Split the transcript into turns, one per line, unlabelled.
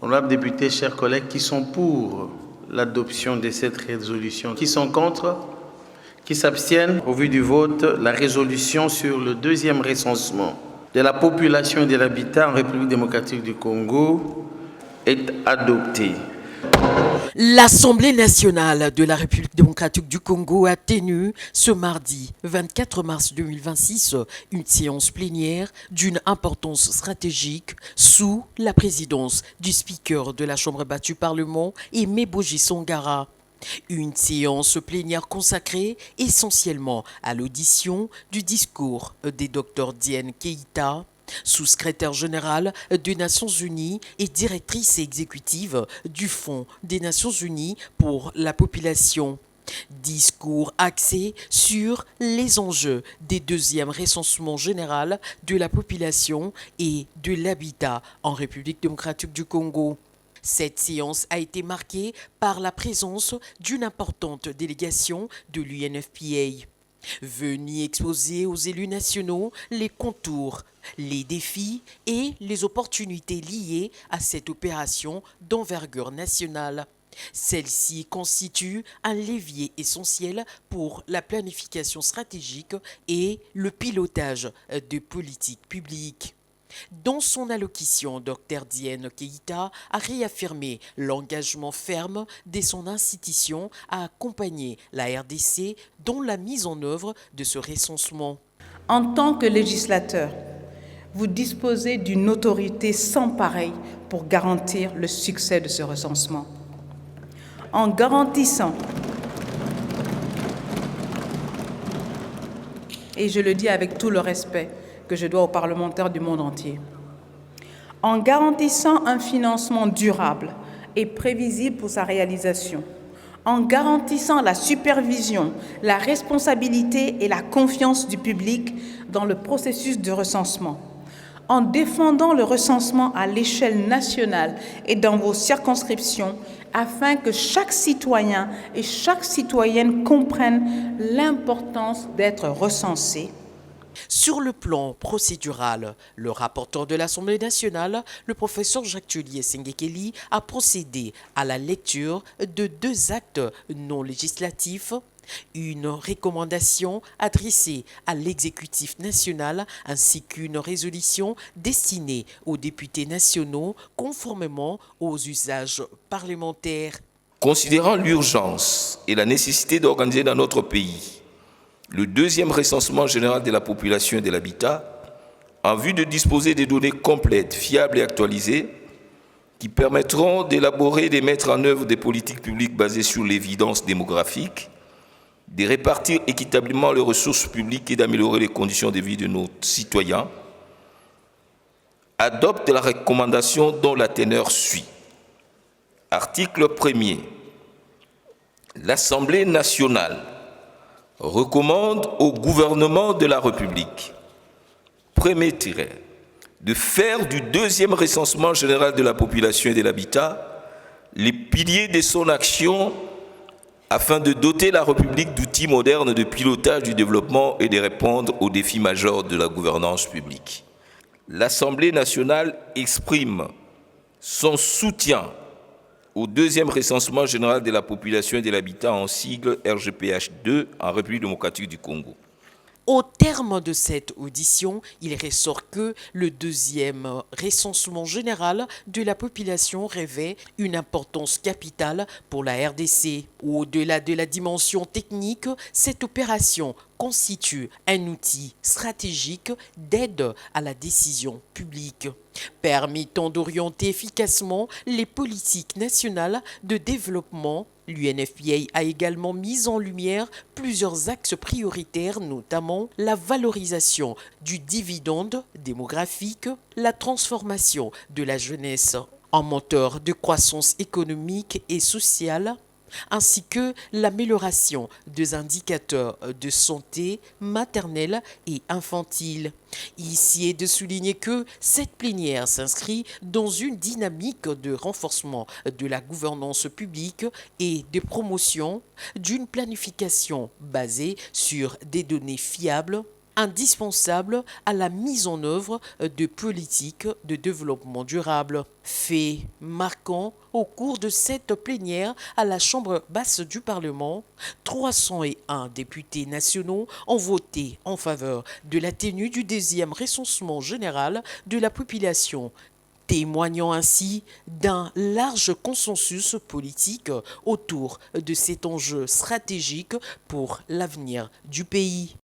Honorables députés, chers collègues, qui sont pour l'adoption de cette résolution? Qui sont contre? Qui s'abstiennent? Au vu du vote, la résolution sur le deuxième recensement de la population et de l'habitat en République démocratique du Congo est adoptée.
L'Assemblée nationale de la République démocratique du Congo a tenu ce mardi 24 mars 2026 une séance plénière d'une importance stratégique sous la présidence du speaker de la Chambre basse du Parlement, Aimé Boji Songara. Une séance plénière consacrée essentiellement à l'audition du discours des Dr Diène Keïta, sous-secrétaire générale des Nations Unies et directrice exécutive du Fonds des Nations Unies pour la population. Discours axé sur les enjeux des deuxièmes recensements général de la population et de l'habitat en République démocratique du Congo. Cette séance a été marquée par la présence d'une importante délégation de l'UNFPA, venue exposer aux élus nationaux les contours, les défis et les opportunités liées à cette opération d'envergure nationale. Celle-ci constitue un levier essentiel pour la planification stratégique et le pilotage de politiques publiques. Dans son allocution, Dr Diène Keïta a réaffirmé l'engagement ferme de son institution à accompagner la RDC dans la mise en œuvre de ce recensement.
En tant que législateur, vous disposez d'une autorité sans pareille pour garantir le succès de ce recensement. En garantissant, et je le dis avec tout le respect que je dois aux parlementaires du monde entier, en garantissant un financement durable et prévisible pour sa réalisation, en garantissant la supervision, la responsabilité et la confiance du public dans le processus de recensement, en défendant le recensement à l'échelle nationale et dans vos circonscriptions, afin que chaque citoyen et chaque citoyenne comprennent l'importance d'être recensé.
Sur le plan procédural, le rapporteur de l'Assemblée nationale, le professeur Jacques Tullier Sengekeli, a procédé à la lecture de deux actes non législatifs, une recommandation adressée à l'exécutif national ainsi qu'une résolution destinée aux députés nationaux conformément aux usages parlementaires.
Considérant l'urgence et la nécessité d'organiser dans notre pays le deuxième recensement général de la population et de l'habitat, en vue de disposer des données complètes, fiables et actualisées, qui permettront d'élaborer et de mettre en œuvre des politiques publiques basées sur l'évidence démographique, de répartir équitablement les ressources publiques et d'améliorer les conditions de vie de nos citoyens, adopte la recommandation dont la teneur suit. Article 1er. L'Assemblée nationale recommande au gouvernement de la République, premier tiret, de faire du deuxième recensement général de la population et de l'habitat les piliers de son action afin de doter la République d'outils modernes de pilotage du développement et de répondre aux défis majeurs de la gouvernance publique. L'Assemblée nationale exprime son soutien au deuxième recensement général de la population et de l'habitat en sigle RGPH2 en République démocratique du Congo.
Au terme de cette audition, il ressort que le deuxième recensement général de la population revêt une importance capitale pour la RDC. Au-delà de la dimension technique, cette opération constitue un outil stratégique d'aide à la décision publique, permettant d'orienter efficacement les politiques nationales de développement. L'UNFPA a également mis en lumière plusieurs axes prioritaires, notamment la valorisation du dividende démographique, la transformation de la jeunesse en moteur de croissance économique et sociale, ainsi que l'amélioration des indicateurs de santé maternelle et infantile. Ici est de souligner que cette plénière s'inscrit dans une dynamique de renforcement de la gouvernance publique et de promotion d'une planification basée sur des données fiables, indispensable à la mise en œuvre de politiques de développement durable. Fait marquant, au cours de cette plénière à la Chambre basse du Parlement, 301 députés nationaux ont voté en faveur de la tenue du deuxième recensement général de la population, témoignant ainsi d'un large consensus politique autour de cet enjeu stratégique pour l'avenir du pays.